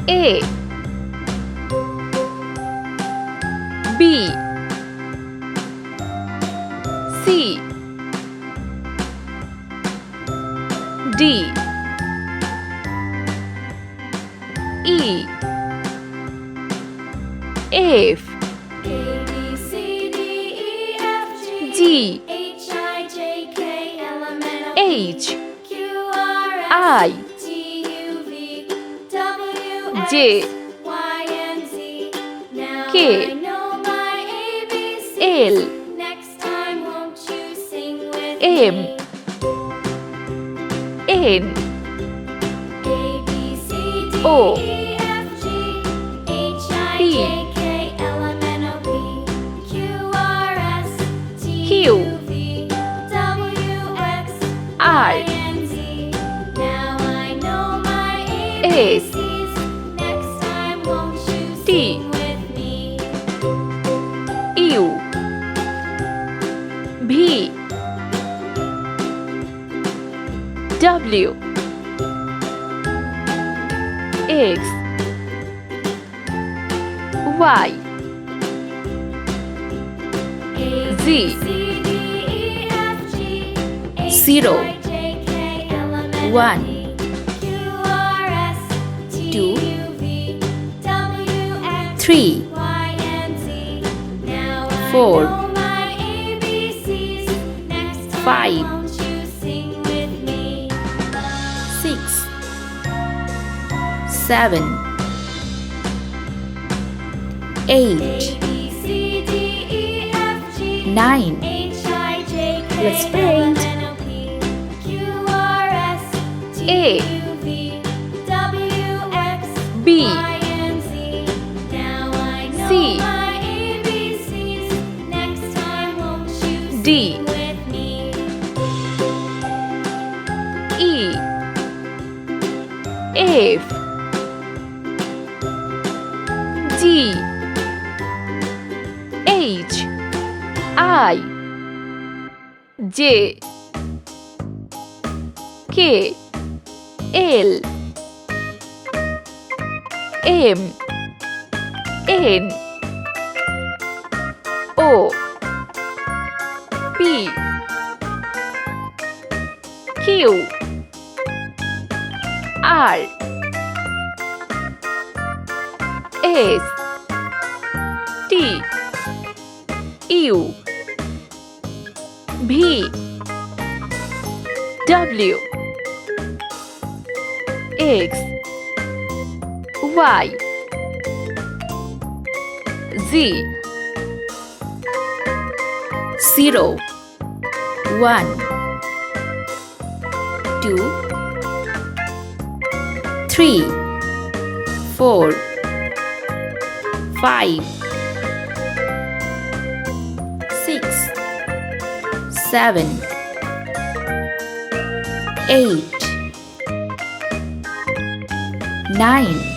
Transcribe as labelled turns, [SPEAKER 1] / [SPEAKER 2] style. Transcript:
[SPEAKER 1] A B C D E F
[SPEAKER 2] A, B, C, D, E, F, G,
[SPEAKER 1] G
[SPEAKER 2] H, I, J, K, L, M, N, O, P,
[SPEAKER 1] H
[SPEAKER 2] Q, R, S,
[SPEAKER 1] I
[SPEAKER 2] T, U, V, W, X,
[SPEAKER 1] J
[SPEAKER 2] Y, and Z. Now
[SPEAKER 1] K
[SPEAKER 2] I know my ABCs.
[SPEAKER 1] L
[SPEAKER 2] Next time, won't you sing with
[SPEAKER 1] M
[SPEAKER 2] me?
[SPEAKER 1] N
[SPEAKER 2] A, B, C, D,
[SPEAKER 1] O
[SPEAKER 2] E, F, G, H, I,
[SPEAKER 1] P
[SPEAKER 2] J, K, L, M, N, O, P, Q, R, S, T,
[SPEAKER 1] Q
[SPEAKER 2] U, V, W, X,
[SPEAKER 1] R
[SPEAKER 2] Y, and Z. Now I know my
[SPEAKER 1] S
[SPEAKER 2] ABCs. Next time, won't you
[SPEAKER 1] T
[SPEAKER 2] sing with me?
[SPEAKER 1] U V W X Y
[SPEAKER 2] A,
[SPEAKER 1] Z.
[SPEAKER 2] B, C, D, E, F, G, H,
[SPEAKER 1] 0
[SPEAKER 2] I, J, K, L, M, N, O,
[SPEAKER 1] 1
[SPEAKER 2] P, Q, R, S, T,
[SPEAKER 1] 2
[SPEAKER 2] U, V, W, X,
[SPEAKER 1] 3
[SPEAKER 2] Y, and Z. Now I
[SPEAKER 1] 4
[SPEAKER 2] know my ABCs. Next time,
[SPEAKER 1] 5
[SPEAKER 2] won't you sing with me?
[SPEAKER 1] 6 7 8
[SPEAKER 2] A, B, C, D, E, F, G,
[SPEAKER 1] 9
[SPEAKER 2] H, I, J, K,
[SPEAKER 1] Let's
[SPEAKER 2] L,
[SPEAKER 1] paint.
[SPEAKER 2] M, N, O, P, Q, R, S, T,
[SPEAKER 1] A.
[SPEAKER 2] U, V, W, X,
[SPEAKER 1] B
[SPEAKER 2] Y, and Z. Now I know
[SPEAKER 1] C.
[SPEAKER 2] my ABCs. Next time, won't you
[SPEAKER 1] D.
[SPEAKER 2] sing with me?
[SPEAKER 1] E F G H I J K L M N O P Q R S T U V W X Y Z 0 1 2 3 4 5 6 7 8 9